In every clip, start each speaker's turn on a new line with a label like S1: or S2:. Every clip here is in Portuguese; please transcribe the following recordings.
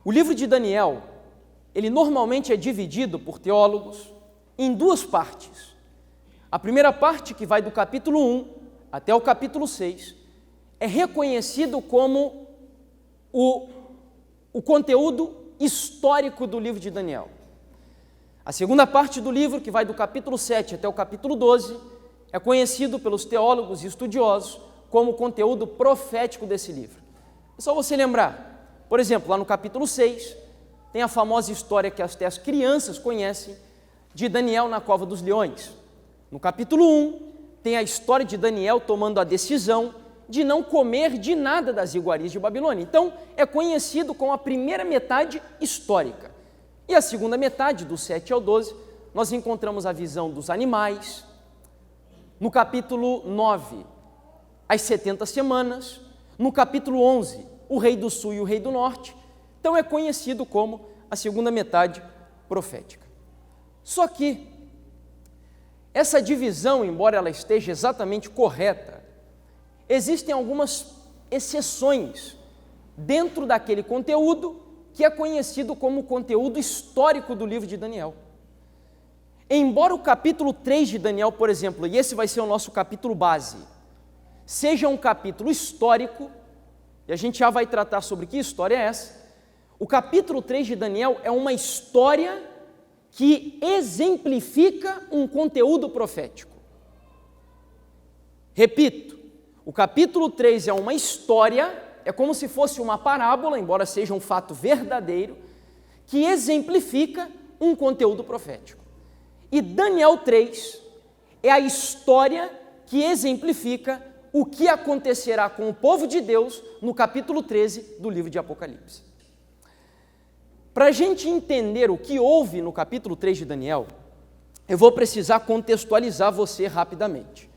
S1: O livro de Daniel, ele normalmente é dividido por teólogos em duas partes. A primeira parte, que vai do capítulo 1 até o capítulo 6, é reconhecido como o conteúdo histórico do livro de Daniel. A segunda parte do livro, que vai do capítulo 7 até o capítulo 12, é conhecido pelos teólogos e estudiosos como o conteúdo profético desse livro. É só você lembrar, por exemplo, lá no capítulo 6, tem a famosa história que até as crianças conhecem, de Daniel na cova dos leões. No capítulo 1, tem a história de Daniel tomando a decisão de não comer de nada das iguarias de Babilônia. Então, é conhecido como a primeira metade histórica. E a segunda metade, do 7 ao 12, nós encontramos a visão dos animais. No capítulo 9, as 70 semanas. No capítulo 11, o rei do sul e o rei do norte. Então, é conhecido como a segunda metade profética. Só que essa divisão, embora ela esteja exatamente correta, existem algumas exceções dentro daquele conteúdo que é conhecido como o conteúdo histórico do livro de Daniel. Embora o capítulo 3 de Daniel, por exemplo, e esse vai ser o nosso capítulo base, seja um capítulo histórico, e a gente já vai tratar sobre que história é essa, o capítulo 3 de Daniel é uma história que exemplifica um conteúdo profético. Repito, o capítulo 3 é uma história, é como se fosse uma parábola, embora seja um fato verdadeiro, que exemplifica um conteúdo profético. E Daniel 3 é a história que exemplifica o que acontecerá com o povo de Deus no capítulo 13 do livro de Apocalipse. Para a gente entender o que houve no capítulo 3 de Daniel, eu vou precisar contextualizar você rapidamente.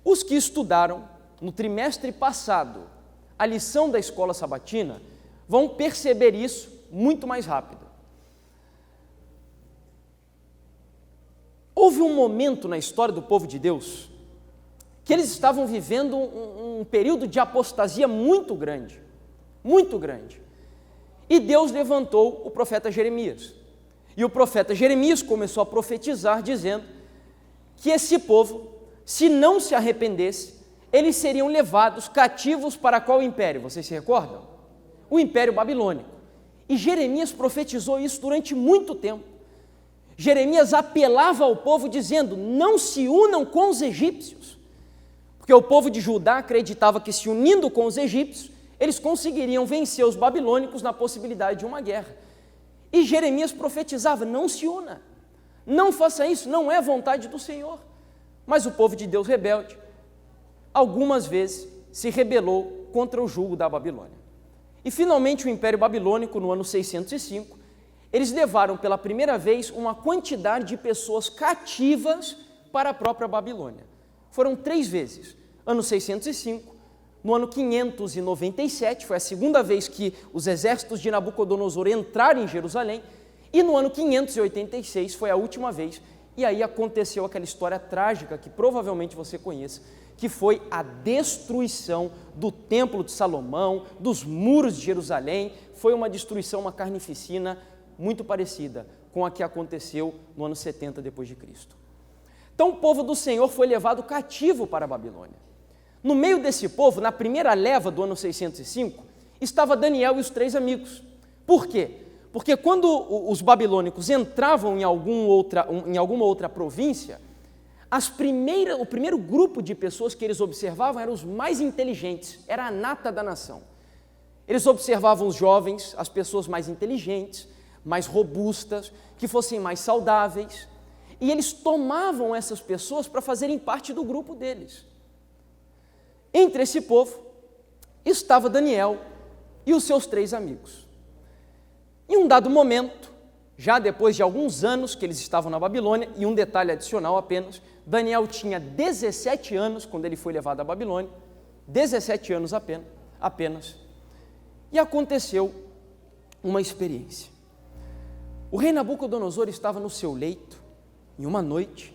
S1: Os que estudaram no trimestre passado a lição da escola sabatina vão perceber isso muito mais rápido. Houve um momento na história do povo de Deus que eles estavam vivendo um período de apostasia muito grande, muito grande. E Deus levantou o profeta Jeremias. E o profeta Jeremias começou a profetizar, dizendo que esse povo, se não se arrependesse, eles seriam levados cativos para qual império? Vocês se recordam? O Império Babilônico. E Jeremias profetizou isso durante muito tempo. Jeremias apelava ao povo dizendo: não se unam com os egípcios. Porque o povo de Judá acreditava que, se unindo com os egípcios, eles conseguiriam vencer os babilônicos na possibilidade de uma guerra. E Jeremias profetizava: não se una, não faça isso, não é vontade do Senhor. Mas o povo de Deus rebelde, algumas vezes se rebelou contra o jugo da Babilônia. E finalmente o Império Babilônico, no ano 605, eles levaram pela primeira vez uma quantidade de pessoas cativas para a própria Babilônia. Foram 3 vezes, ano 605, no ano 597, foi a segunda vez que os exércitos de Nabucodonosor entraram em Jerusalém, e no ano 586 foi a última vez, e aí aconteceu aquela história trágica que provavelmente você conhece, que foi a destruição do Templo de Salomão, dos muros de Jerusalém. Foi uma destruição, uma carnificina muito parecida com a que aconteceu no ano 70 depois de Cristo. Então o povo do Senhor foi levado cativo para a Babilônia. No meio desse povo, na primeira leva do ano 605, estava Daniel e os 3 amigos. Por quê? Porque quando os babilônicos entravam em alguma outra província, o primeiro grupo de pessoas que eles observavam eram os mais inteligentes, era a nata da nação. Eles observavam os jovens, as pessoas mais inteligentes, mais robustas, que fossem mais saudáveis, e eles tomavam essas pessoas para fazerem parte do grupo deles. Entre esse povo estava Daniel e os seus 3 amigos. Em um dado momento, já depois de alguns anos que eles estavam na Babilônia, e um detalhe adicional apenas, Daniel tinha 17 anos quando ele foi levado à Babilônia, 17 anos apenas, e aconteceu uma experiência. O rei Nabucodonosor estava no seu leito, em uma noite,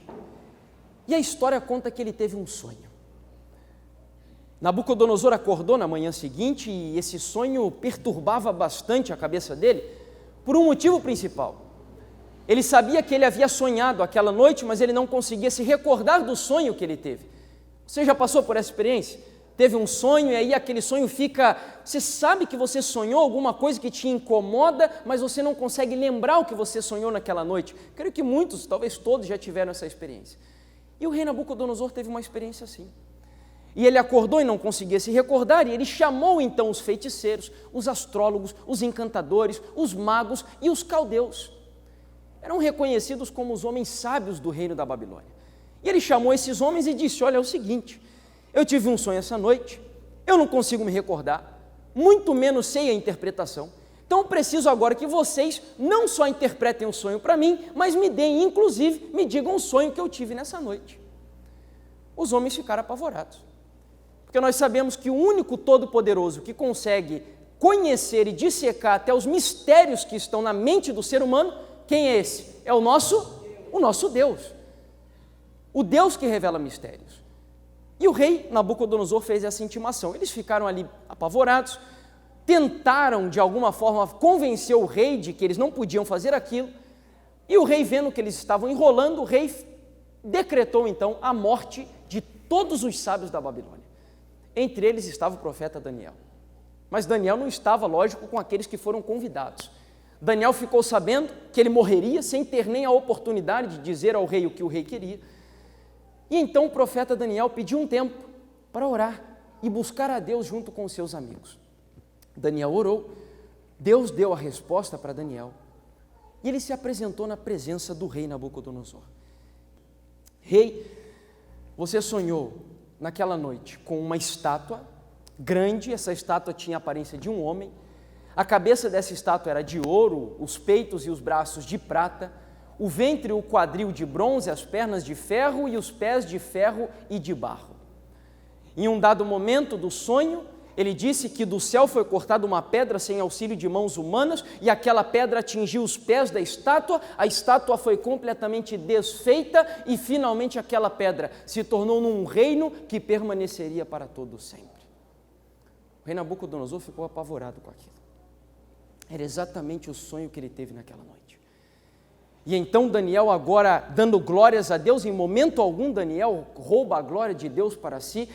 S1: e a história conta que ele teve um sonho. Nabucodonosor acordou na manhã seguinte e esse sonho perturbava bastante a cabeça dele por um motivo principal. Ele sabia que ele havia sonhado aquela noite, mas ele não conseguia se recordar do sonho que ele teve. Você já passou por essa experiência? Teve um sonho e aí aquele sonho fica... Você sabe que você sonhou alguma coisa que te incomoda, mas você não consegue lembrar o que você sonhou naquela noite. Creio que muitos, talvez todos, já tiveram essa experiência. E o rei Nabucodonosor teve uma experiência assim. E ele acordou e não conseguia se recordar, e ele chamou então os feiticeiros, os astrólogos, os encantadores, os magos e os caldeus. Eram reconhecidos como os homens sábios do reino da Babilônia. E ele chamou esses homens e disse: olha, é o seguinte, eu tive um sonho essa noite, eu não consigo me recordar, muito menos sei a interpretação, então preciso agora que vocês não só interpretem o sonho para mim, mas me deem, inclusive, me digam o sonho que eu tive nessa noite. Os homens ficaram apavorados, porque nós sabemos que o único todo-poderoso que consegue conhecer e dissecar até os mistérios que estão na mente do ser humano, quem é esse? É o nosso Deus. O Deus que revela mistérios. E o rei Nabucodonosor fez essa intimação. Eles ficaram ali apavorados, tentaram de alguma forma convencer o rei de que eles não podiam fazer aquilo, e o rei, vendo que eles estavam enrolando, o rei decretou então a morte de todos os sábios da Babilônia. Entre eles estava o profeta Daniel. Mas Daniel não estava, lógico, com aqueles que foram convidados. Daniel ficou sabendo que ele morreria sem ter nem a oportunidade de dizer ao rei o que o rei queria. E então o profeta Daniel pediu um tempo para orar e buscar a Deus junto com os seus amigos. Daniel orou, Deus deu a resposta para Daniel e ele se apresentou na presença do rei Nabucodonosor. Rei, você sonhou naquela noite com uma estátua grande, essa estátua tinha a aparência de um homem, a cabeça dessa estátua era de ouro, os peitos e os braços de prata, o ventre e o quadril de bronze, as pernas de ferro e os pés de ferro e de barro. Em um dado momento do sonho, ele disse que do céu foi cortada uma pedra sem auxílio de mãos humanas e aquela pedra atingiu os pés da estátua, a estátua foi completamente desfeita e finalmente aquela pedra se tornou num reino que permaneceria para todo sempre. O rei Nabucodonosor ficou apavorado com aquilo. Era exatamente o sonho que ele teve naquela noite. E então Daniel, agora dando glórias a Deus, em momento algum Daniel rouba a glória de Deus para si,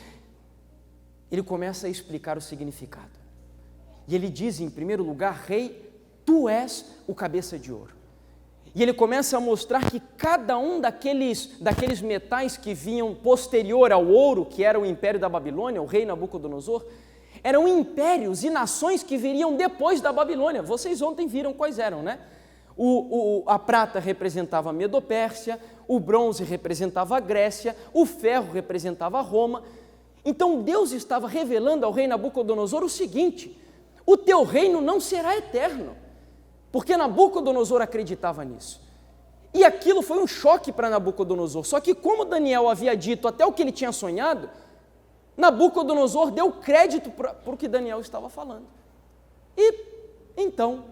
S1: ele começa a explicar o significado. E ele diz, em primeiro lugar: rei, tu és o cabeça de ouro. E ele começa a mostrar que cada um daqueles metais que vinham posterior ao ouro, que era o império da Babilônia, o rei Nabucodonosor, eram impérios e nações que viriam depois da Babilônia. Vocês ontem viram quais eram, né? A prata representava a Medopérsia, o bronze representava a Grécia, o ferro representava a Roma. Então Deus estava revelando ao rei Nabucodonosor o seguinte: o teu reino não será eterno, porque Nabucodonosor acreditava nisso. E aquilo foi um choque para Nabucodonosor, só que como Daniel havia dito até o que ele tinha sonhado, Nabucodonosor deu crédito para o que Daniel estava falando. E então,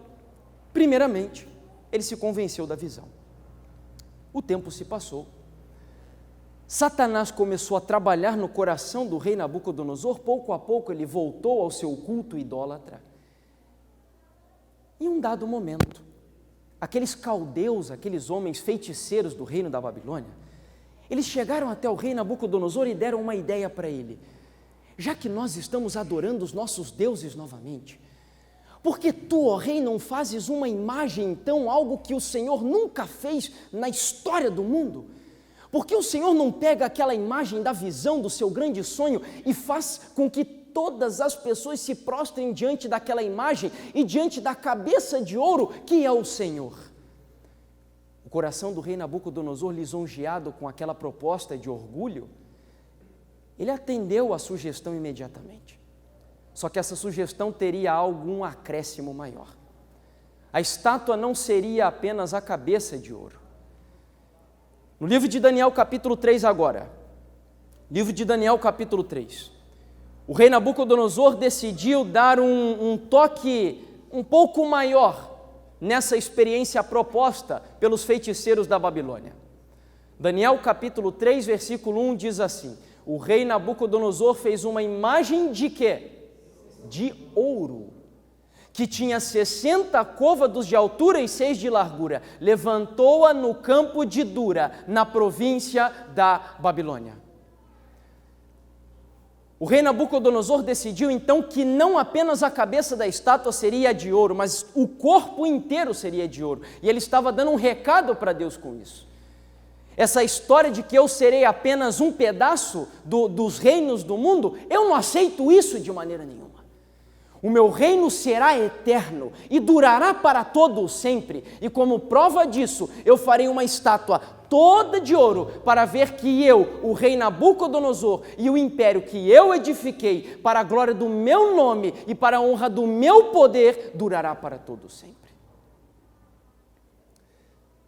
S1: primeiramente, ele se convenceu da visão. O tempo se passou. Satanás começou a trabalhar no coração do rei Nabucodonosor, pouco a pouco ele voltou ao seu culto idólatra. Em um dado momento, aqueles caldeus, aqueles homens feiticeiros do reino da Babilônia, eles chegaram até o rei Nabucodonosor e deram uma ideia para ele. Já que nós estamos adorando os nossos deuses novamente, por que tu, ó rei, não fazes uma imagem, então, algo que o Senhor nunca fez na história do mundo? Por que o Senhor não pega aquela imagem da visão do seu grande sonho e faz com que todas as pessoas se prostrem diante daquela imagem e diante da cabeça de ouro que é o Senhor? O coração do rei Nabucodonosor, lisonjeado com aquela proposta de orgulho, ele atendeu à sugestão imediatamente. Só que essa sugestão teria algum acréscimo maior. A estátua não seria apenas a cabeça de ouro. No livro de Daniel, capítulo 3 agora, livro de Daniel, capítulo 3, o rei Nabucodonosor decidiu dar um toque um pouco maior nessa experiência proposta pelos feiticeiros da Babilônia. Daniel capítulo 3, versículo 1 diz assim: O rei Nabucodonosor fez uma imagem de quê? De ouro, que tinha 60 côvados de altura e 6 de largura. Levantou-a no campo de Dura, na província da Babilônia. O rei Nabucodonosor decidiu então que não apenas a cabeça da estátua seria de ouro, mas o corpo inteiro seria de ouro. E ele estava dando um recado para Deus com isso. Essa história de que eu serei apenas um pedaço dos reinos do mundo, eu não aceito isso de maneira nenhuma. O meu reino será eterno e durará para todo sempre. E como prova disso, eu farei uma estátua toda de ouro para ver que eu, o rei Nabucodonosor, e o império que eu edifiquei para a glória do meu nome e para a honra do meu poder, durará para todo sempre.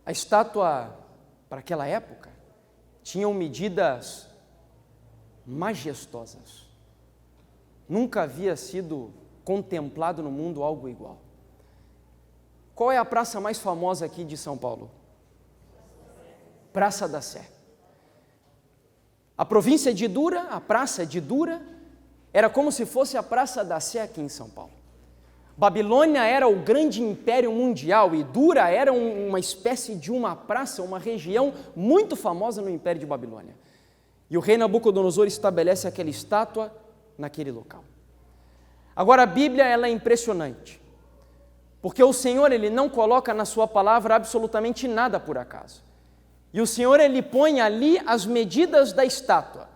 S1: A estátua, para aquela época, tinha medidas majestosas. Nunca havia sido contemplado no mundo algo igual. Qual é a praça mais famosa aqui de São Paulo? Praça da Sé. A província de Dura, a praça de Dura, era como se fosse a Praça da Sé aqui em São Paulo. Babilônia era o grande império mundial e Dura era uma espécie de uma praça, uma região muito famosa no império de Babilônia. E o rei Nabucodonosor estabelece aquela estátua naquele local. Agora a Bíblia ela é impressionante, porque o Senhor ele não coloca na sua palavra absolutamente nada por acaso. E o Senhor ele põe ali as medidas da estátua.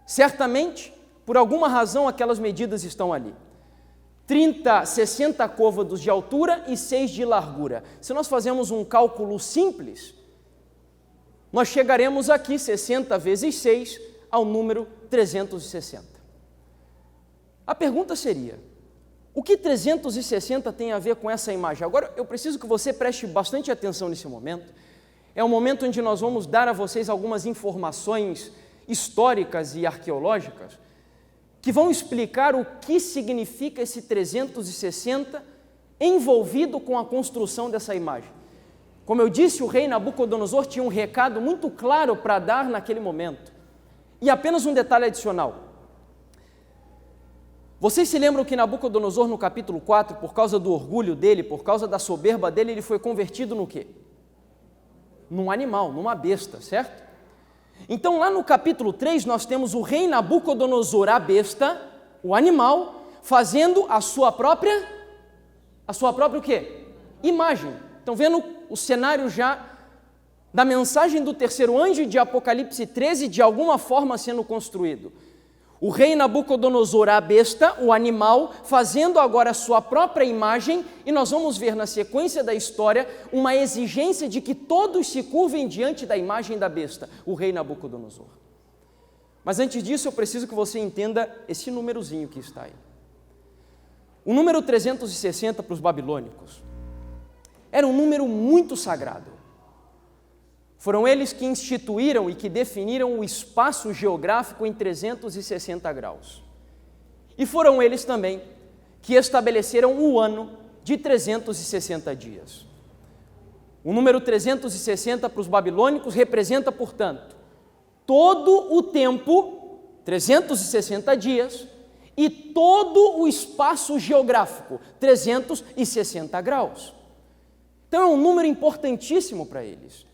S1: Certamente, por alguma razão aquelas medidas estão ali. 60 côvados de altura e 6 de largura. Se nós fazemos um cálculo simples, nós chegaremos aqui 60 vezes 6 ao número 360. A pergunta seria, o que 360 tem a ver com essa imagem? Agora, eu preciso que você preste bastante atenção nesse momento. É um momento onde nós vamos dar a vocês algumas informações históricas e arqueológicas que vão explicar o que significa esse 360 envolvido com a construção dessa imagem. Como eu disse, o rei Nabucodonosor tinha um recado muito claro para dar naquele momento. E apenas um detalhe adicional. Vocês se lembram que Nabucodonosor, no capítulo 4, por causa do orgulho dele, por causa da soberba dele, ele foi convertido no quê? Num animal, numa besta, certo? Então, lá no capítulo 3, nós temos o rei Nabucodonosor, a besta, o animal, fazendo a sua própria o quê? Imagem. Estão vendo o cenário já da mensagem do terceiro anjo de Apocalipse 13, de alguma forma sendo construído. O rei Nabucodonosor, a besta, o animal, fazendo agora a sua própria imagem, e nós vamos ver na sequência da história uma exigência de que todos se curvem diante da imagem da besta, o rei Nabucodonosor. Mas antes disso, eu preciso que você entenda esse númerozinho que está aí. O número 360 para os babilônicos era um número muito sagrado. Foram eles que instituíram e que definiram o espaço geográfico em 360 graus. E foram eles também que estabeleceram o ano de 360 dias. O número 360 para os babilônicos representa, portanto, todo o tempo, 360 dias, e todo o espaço geográfico, 360 graus. Então é um número importantíssimo para eles.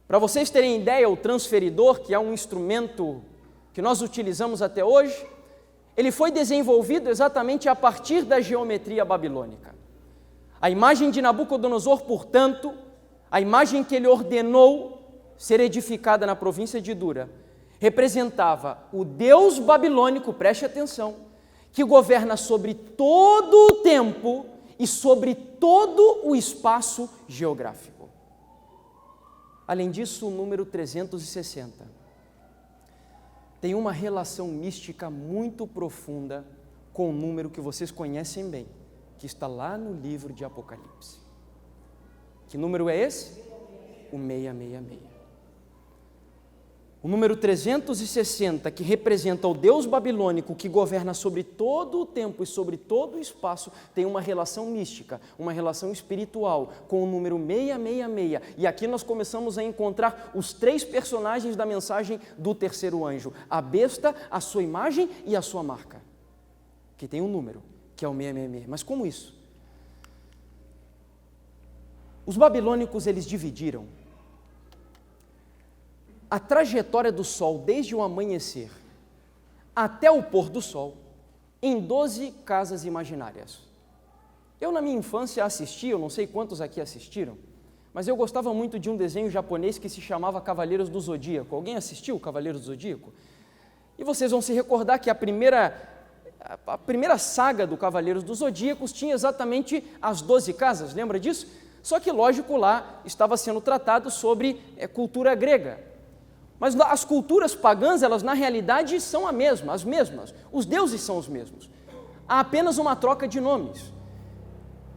S1: Para vocês terem ideia, o transferidor, que é um instrumento que nós utilizamos até hoje, ele foi desenvolvido exatamente a partir da geometria babilônica. A imagem de Nabucodonosor, portanto, a imagem que ele ordenou ser edificada na província de Dura, representava o Deus babilônico, preste atenção, que governa sobre todo o tempo e sobre todo o espaço geográfico. Além disso, o número 360 tem uma relação mística muito profunda com o número que vocês conhecem bem, que está lá no livro de Apocalipse. Que número é esse? O 666. O número 360, que representa o Deus babilônico que governa sobre todo o tempo e sobre todo o espaço, tem uma relação mística, uma relação espiritual com o número 666. E aqui nós começamos a encontrar os 3 personagens da mensagem do terceiro anjo: a besta, a sua imagem e a sua marca, que tem um número, que é o 666. Mas como isso? Os babilônicos, eles dividiram a trajetória do sol desde o amanhecer até o pôr do sol em 12 casas imaginárias. Eu, na minha infância, assisti, eu não sei quantos aqui assistiram, mas eu gostava muito de um desenho japonês que se chamava Cavaleiros do Zodíaco. Alguém assistiu Cavaleiros do Zodíaco? E vocês vão se recordar que a primeira saga do Cavaleiros dos Zodíacos tinha exatamente as 12 casas, lembra disso? Só que, lógico, lá estava sendo tratado sobre cultura grega. Mas as culturas pagãs, elas na realidade são as mesmas. Os deuses são os mesmos. Há apenas uma troca de nomes.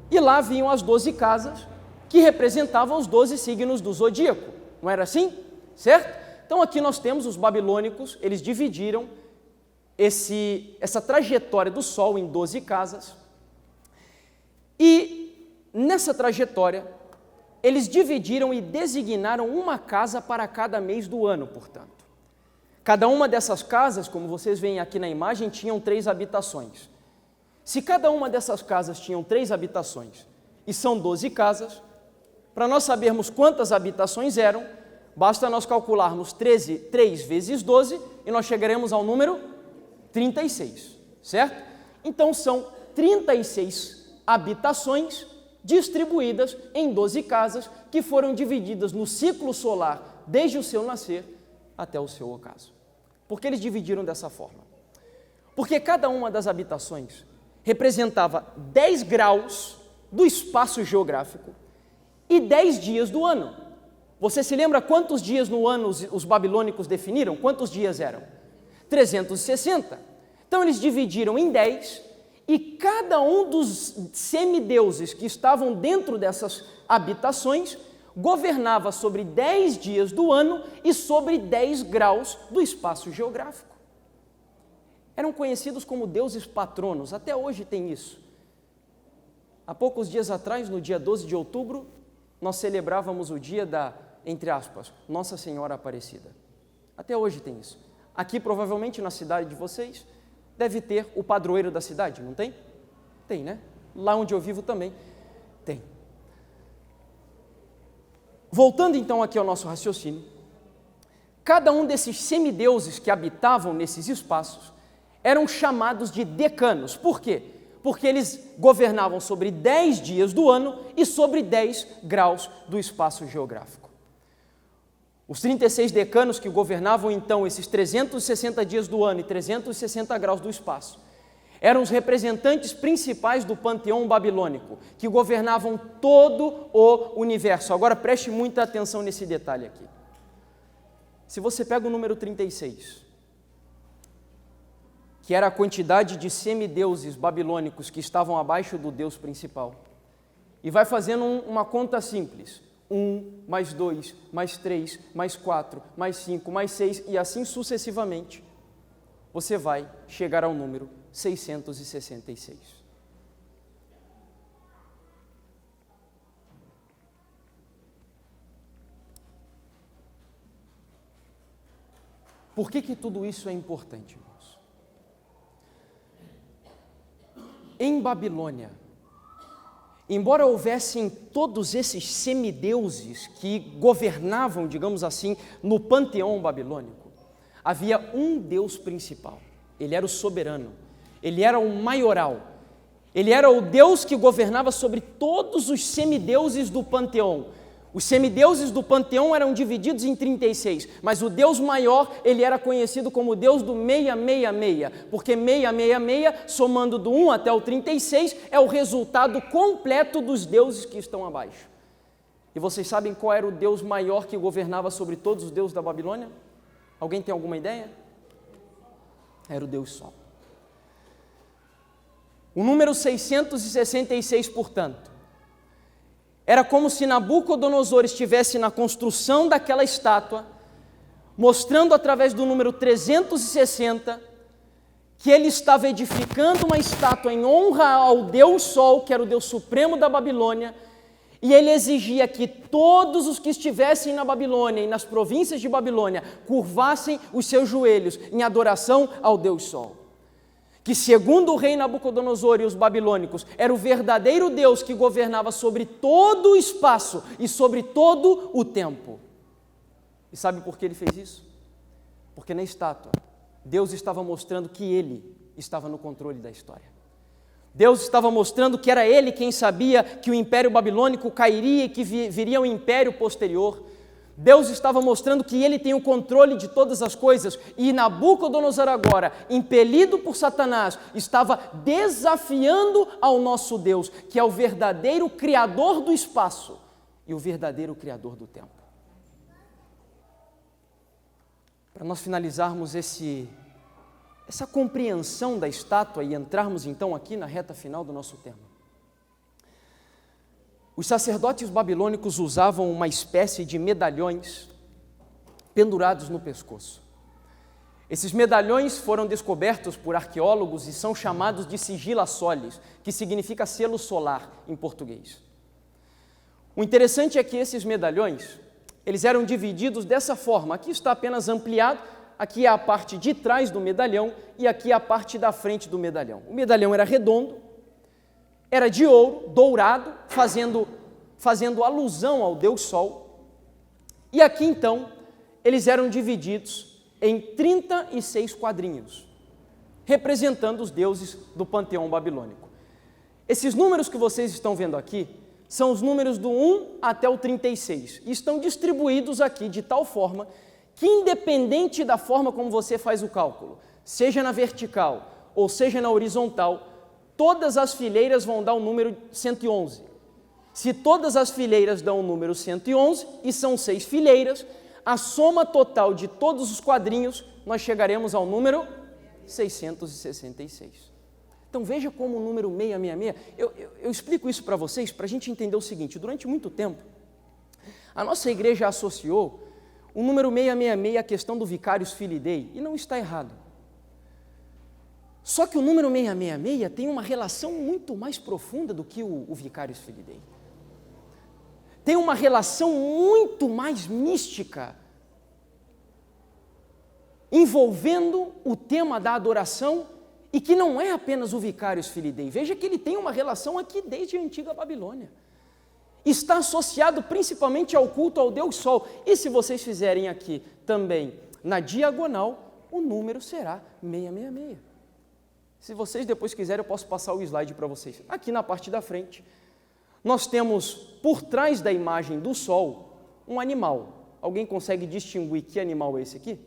S1: E lá vinham as 12 casas que representavam os 12 signos do zodíaco. Não era assim? Certo? Então aqui nós temos os babilônicos, eles dividiram essa trajetória do sol em 12 casas. E nessa trajetória, eles dividiram e designaram uma casa para cada mês do ano, portanto. Cada uma dessas casas, como vocês veem aqui na imagem, tinham 3 habitações. Se cada uma dessas casas tinham 3 habitações, e são 12 casas, para nós sabermos quantas habitações eram, basta nós calcularmos 3 vezes 12, e nós chegaremos ao número 36, certo? Então são 36 habitações distribuídas em 12 casas que foram divididas no ciclo solar desde o seu nascer até o seu ocaso. Por que eles dividiram dessa forma? Porque cada uma das habitações representava 10 graus do espaço geográfico e 10 dias do ano. Você se lembra quantos dias no ano os babilônicos definiram? Quantos dias eram? 360. Então eles dividiram em 10. E cada um dos semideuses que estavam dentro dessas habitações governava sobre 10 dias do ano e sobre 10 graus do espaço geográfico. Eram conhecidos como deuses patronos, até hoje tem isso. Há poucos dias atrás, no dia 12 de outubro, nós celebrávamos o dia da, entre aspas, Nossa Senhora Aparecida. Até hoje tem isso. Aqui, provavelmente, na cidade de vocês, deve ter o padroeiro da cidade, não tem? Tem, né? Lá onde eu vivo também tem. Voltando então aqui ao nosso raciocínio, cada um desses semideuses que habitavam nesses espaços eram chamados de decanos. Por quê? Porque eles governavam sobre 10 dias do ano e sobre 10 graus do espaço geográfico. Os 36 decanos que governavam então esses 360 dias do ano e 360 graus do espaço eram os representantes principais do panteão babilônico, que governavam todo o universo. Agora preste muita atenção nesse detalhe aqui. Se você pega o número 36, que era a quantidade de semideuses babilônicos que estavam abaixo do Deus principal, e vai fazendo uma conta simples, 1, mais 2, mais 3, mais 4, mais 5, mais 6, e assim sucessivamente, você vai chegar ao número 666. Por que tudo isso é importante, irmãos? Em Babilônia, embora houvessem todos esses semideuses que governavam, digamos assim, no panteão babilônico, havia um Deus principal. Ele era o soberano, ele era o maioral, ele era o Deus que governava sobre todos os semideuses do panteão. Os semideuses do panteão eram divididos em 36, mas o Deus maior, ele era conhecido como o Deus do 666, porque 666, somando do 1 até o 36, é o resultado completo dos deuses que estão abaixo. E vocês sabem qual era o Deus maior que governava sobre todos os deuses da Babilônia? Alguém tem alguma ideia? Era o Deus Sol. O número 666, portanto, era como se Nabucodonosor estivesse na construção daquela estátua, mostrando através do número 360 que ele estava edificando uma estátua em honra ao Deus Sol, que era o Deus supremo da Babilônia, e ele exigia que todos os que estivessem na Babilônia e nas províncias de Babilônia curvassem os seus joelhos em adoração ao Deus Sol. Que segundo o rei Nabucodonosor e os babilônicos, era o verdadeiro Deus que governava sobre todo o espaço e sobre todo o tempo. E sabe por que ele fez isso? Porque na estátua, Deus estava mostrando que ele estava no controle da história. Deus estava mostrando que era ele quem sabia que o Império Babilônico cairia e que viria um império posterior. Deus estava mostrando que ele tem o controle de todas as coisas, e Nabucodonosor agora, impelido por Satanás, estava desafiando ao nosso Deus, que é o verdadeiro Criador do espaço e o verdadeiro Criador do tempo. Para nós finalizarmos essa compreensão da estátua e entrarmos então aqui na reta final do nosso tema. Os sacerdotes babilônicos usavam uma espécie de medalhões pendurados no pescoço. Esses medalhões foram descobertos por arqueólogos e são chamados de sigila solis, que significa selo solar em português. O interessante é que esses medalhões, eles eram divididos dessa forma. Aqui está apenas ampliado, aqui é a parte de trás do medalhão e aqui é a parte da frente do medalhão. O medalhão era redondo, era de ouro, dourado, fazendo alusão ao Deus Sol. E aqui então, eles eram divididos em 36 quadrinhos, representando os deuses do panteão babilônico. Esses números que vocês estão vendo aqui são os números do 1 até o 36, e estão distribuídos aqui de tal forma que, independente da forma como você faz o cálculo, seja na vertical ou seja na horizontal, todas as fileiras vão dar o número 111. Se todas as fileiras dão o número 111, e são 6 fileiras, a soma total de todos os quadrinhos, nós chegaremos ao número 666. Então veja como o número 666, eu explico isso para vocês, para a gente entender o seguinte: durante muito tempo, a nossa igreja associou o número 666 à questão do Vicarius Filii Dei, e não está errado. Só que o número 666 tem uma relação muito mais profunda do que o Vicarius Filii Dei. Tem uma relação muito mais mística, envolvendo o tema da adoração, e que não é apenas o Vicarius Filii Dei. Veja que ele tem uma relação aqui desde a antiga Babilônia. Está associado principalmente ao culto ao Deus Sol. E se vocês fizerem aqui também na diagonal, o número será 666. Se vocês depois quiserem, eu posso passar o slide para vocês. Aqui na parte da frente, nós temos por trás da imagem do Sol um animal. Alguém consegue distinguir que animal é esse aqui?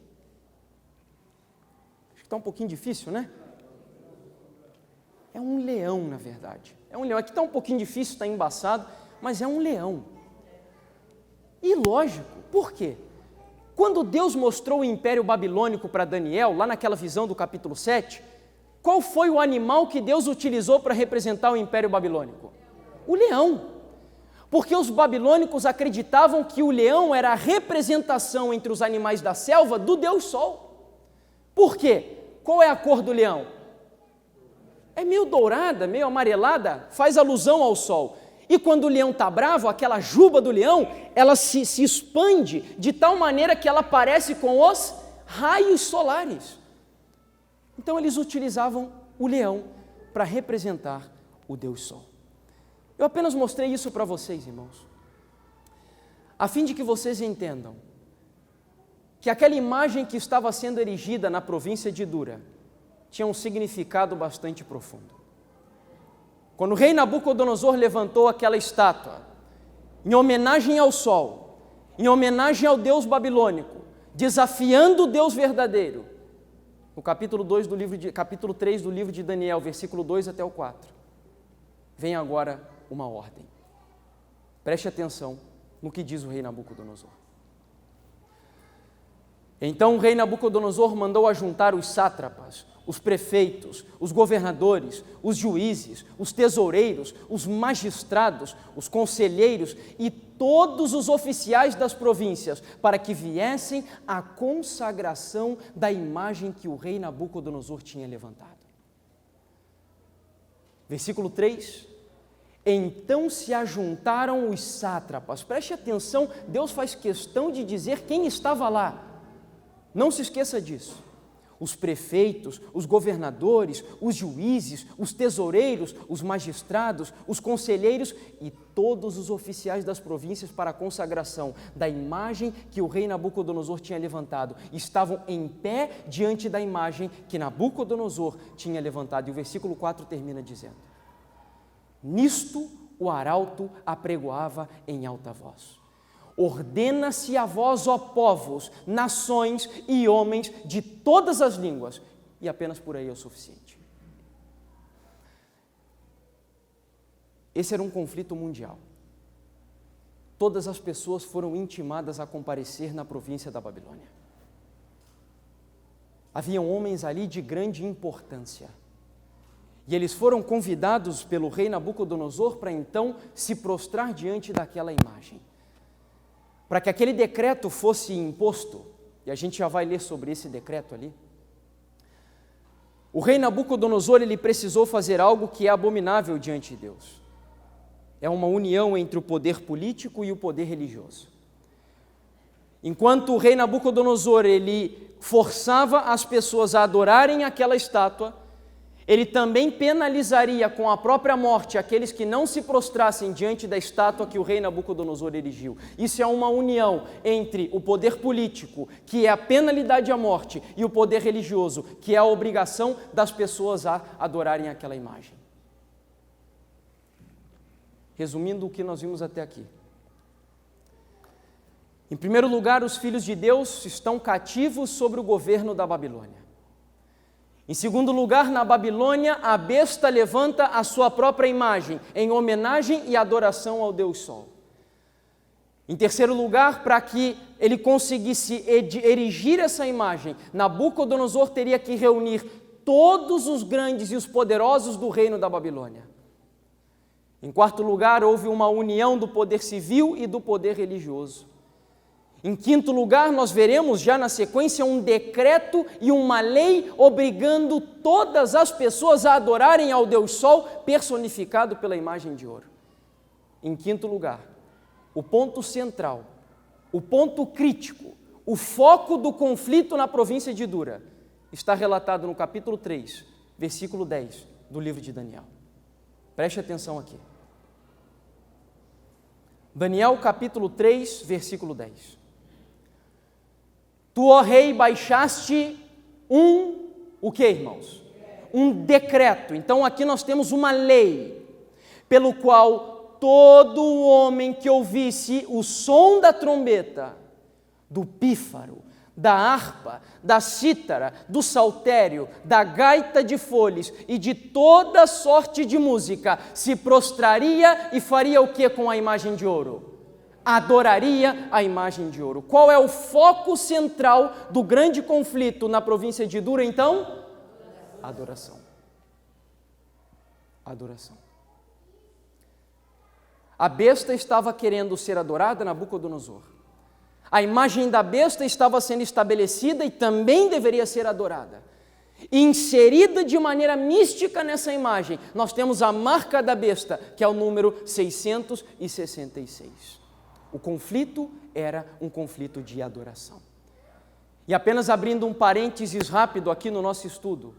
S1: Acho que está um pouquinho difícil, né? É um leão, na verdade. É um leão. Aqui está um pouquinho difícil, está embaçado, mas é um leão. E lógico, por quê? Quando Deus mostrou o Império Babilônico para Daniel, lá naquela visão do capítulo 7, qual foi o animal que Deus utilizou para representar o Império Babilônico? O leão. Porque os babilônicos acreditavam que o leão era a representação entre os animais da selva do Deus Sol. Por quê? Qual é a cor do leão? É meio dourada, meio amarelada, faz alusão ao sol. E quando o leão está bravo, aquela juba do leão, ela se expande de tal maneira que ela parece com os raios solares. Então eles utilizavam o leão para representar o Deus Sol. Eu apenas mostrei isso para vocês, irmãos, a fim de que vocês entendam que aquela imagem que estava sendo erigida na província de Dura tinha um significado bastante profundo. Quando o rei Nabucodonosor levantou aquela estátua, em homenagem ao Sol, em homenagem ao Deus babilônico, desafiando o Deus verdadeiro, no capítulo 3 do livro de Daniel, versículo 2 até o 4, vem agora uma ordem. Preste atenção no que diz o rei Nabucodonosor. Então o rei Nabucodonosor mandou ajuntar os sátrapas, os prefeitos, os governadores, os juízes, os tesoureiros, os magistrados, os conselheiros e todos os oficiais das províncias, para que viessem à consagração da imagem que o rei Nabucodonosor tinha levantado. Versículo 3: então se ajuntaram os sátrapas. Preste atenção, Deus faz questão de dizer quem estava lá. Não se esqueça disso. Os prefeitos, os governadores, os juízes, os tesoureiros, os magistrados, os conselheiros e todos os oficiais das províncias para a consagração da imagem que o rei Nabucodonosor tinha levantado. Estavam em pé diante da imagem que Nabucodonosor tinha levantado. E o versículo 4 termina dizendo: nisto o arauto apregoava em alta voz: ordena-se a vós, ó povos, nações e homens de todas as línguas. E apenas por aí é o suficiente. Esse era um conflito mundial. Todas as pessoas foram intimadas a comparecer na província da Babilônia. Haviam homens ali de grande importância. E eles foram convidados pelo rei Nabucodonosor para então se prostrar diante daquela imagem. Para que aquele decreto fosse imposto, e a gente já vai ler sobre esse decreto ali, o rei Nabucodonosor ele precisou fazer algo que é abominável diante de Deus. É uma união entre o poder político e o poder religioso. Enquanto o rei Nabucodonosor ele forçava as pessoas a adorarem aquela estátua, ele também penalizaria com a própria morte aqueles que não se prostrassem diante da estátua que o rei Nabucodonosor erigiu. Isso é uma união entre o poder político, que é a penalidade à morte, e o poder religioso, que é a obrigação das pessoas a adorarem aquela imagem. Resumindo o que nós vimos até aqui. Em primeiro lugar, os filhos de Deus estão cativos sobre o governo da Babilônia. Em segundo lugar, na Babilônia, a besta levanta a sua própria imagem, em homenagem e adoração ao Deus Sol. Em terceiro lugar, para que ele conseguisse erigir essa imagem, Nabucodonosor teria que reunir todos os grandes e os poderosos do reino da Babilônia. Em quarto lugar, houve uma união do poder civil e do poder religioso. Em quinto lugar, nós veremos já na sequência um decreto e uma lei obrigando todas as pessoas a adorarem ao Deus Sol, personificado pela imagem de ouro. Em quinto lugar, o ponto central, o ponto crítico, o foco do conflito na província de Dura, está relatado no capítulo 3, versículo 10 do livro de Daniel. Preste atenção aqui. Daniel capítulo 3, versículo 10. Tu, ó rei, baixaste o que, irmãos? Um decreto. Então aqui nós temos uma lei, pelo qual todo homem que ouvisse o som da trombeta, do pífaro, da harpa, da cítara, do saltério, da gaita de foles e de toda sorte de música, se prostraria e faria o que com a imagem de ouro? Adoraria a imagem de ouro. Qual é o foco central do grande conflito na província de Dura, então? Adoração. Adoração. A besta estava querendo ser adorada, Nabucodonosor. A imagem da besta estava sendo estabelecida e também deveria ser adorada. E inserida de maneira mística nessa imagem, nós temos a marca da besta, que é o número 666. O conflito era um conflito de adoração. E apenas abrindo um parênteses rápido aqui no nosso estudo,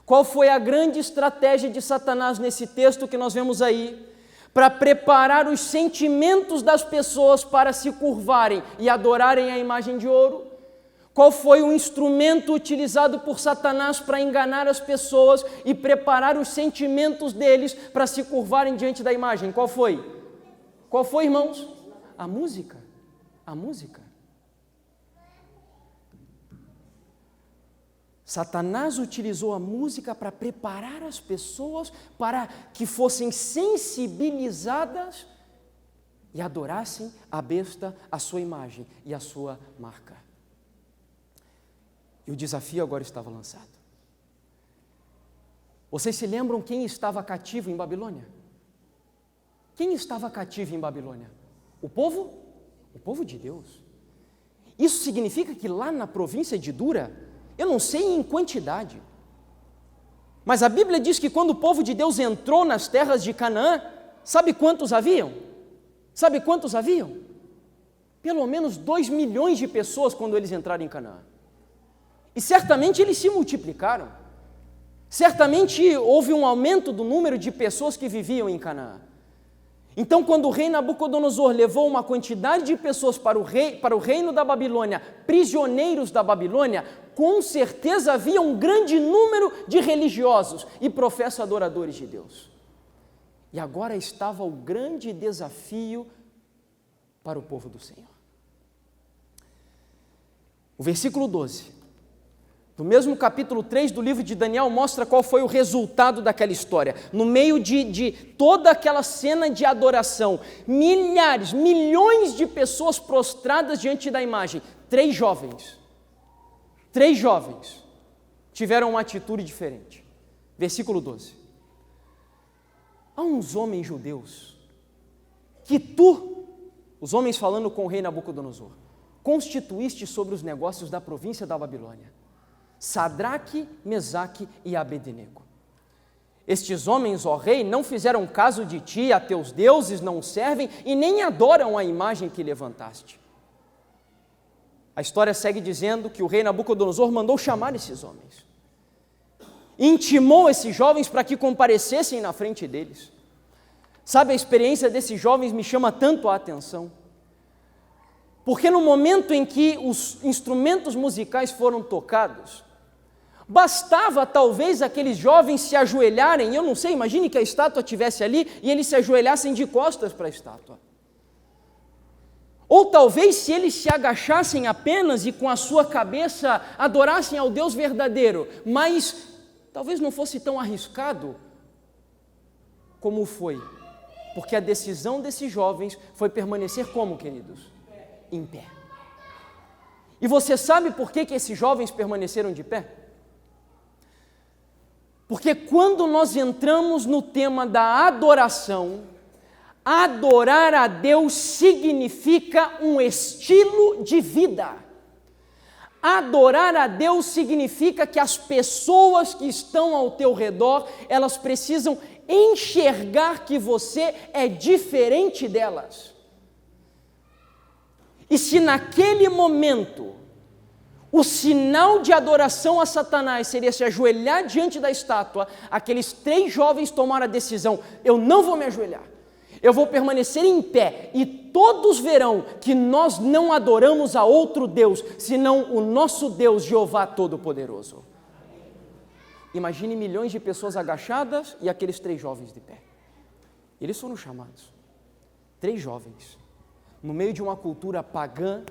S1: qual foi a grande estratégia de Satanás nesse texto que nós vemos aí, para preparar os sentimentos das pessoas para se curvarem e adorarem a imagem de ouro? Qual foi o instrumento utilizado por Satanás para enganar as pessoas e preparar os sentimentos deles para se curvarem diante da imagem? Qual foi? Qual foi, irmãos? A música. A música. Satanás utilizou a música para preparar as pessoas para que fossem sensibilizadas e adorassem a besta, a sua imagem e a sua marca. E o desafio agora estava lançado. Vocês se lembram quem estava cativo em Babilônia? Quem estava cativo em Babilônia? O povo de Deus. Isso significa que lá na província de Dura, eu não sei em quantidade, mas a Bíblia diz que quando o povo de Deus entrou nas terras de Canaã, sabe quantos haviam? Sabe quantos haviam? Pelo menos 2 milhões de pessoas quando eles entraram em Canaã. E certamente eles se multiplicaram. Certamente houve um aumento do número de pessoas que viviam em Canaã. Então, quando o rei Nabucodonosor levou uma quantidade de pessoas para o reino da Babilônia, prisioneiros da Babilônia, com certeza havia um grande número de religiosos e professos adoradores de Deus. E agora estava o grande desafio para o povo do Senhor. O versículo 12, do mesmo capítulo 3 do livro de Daniel, mostra qual foi o resultado daquela história. No meio de toda aquela cena de adoração, milhares, milhões de pessoas prostradas diante da imagem, 3 jovens tiveram uma atitude diferente. Versículo 12. Há uns homens judeus que tu, os homens falando com o rei Nabucodonosor, constituíste sobre os negócios da província da Babilônia, Sadraque, Mesaque e Abednego. Estes homens, ó rei, não fizeram caso de ti, a teus deuses não servem e nem adoram a imagem que levantaste. A história segue dizendo que o rei Nabucodonosor mandou chamar esses homens, intimou esses jovens para que comparecessem na frente deles. Sabe, a experiência desses jovens me chama tanto a atenção, porque no momento em que os instrumentos musicais foram tocados, bastava talvez aqueles jovens se ajoelharem, eu não sei, imagine que a estátua estivesse ali e eles se ajoelhassem de costas para a estátua. Ou talvez se eles se agachassem apenas e com a sua cabeça adorassem ao Deus verdadeiro, mas talvez não fosse tão arriscado como foi, porque a decisão desses jovens foi permanecer como, queridos? Em pé. E você sabe por que esses jovens permaneceram de pé? Porque quando nós entramos no tema da adoração, adorar a Deus significa um estilo de vida. Adorar a Deus significa que as pessoas que estão ao teu redor, elas precisam enxergar que você é diferente delas. E se naquele momento o sinal de adoração a Satanás seria se ajoelhar diante da estátua, aqueles 3 jovens tomaram a decisão: eu não vou me ajoelhar, eu vou permanecer em pé, e todos verão que nós não adoramos a outro Deus, senão o nosso Deus Jeová Todo-Poderoso. Imagine milhões de pessoas agachadas e aqueles 3 jovens de pé. Eles foram chamados, 3 jovens, no meio de uma cultura pagã.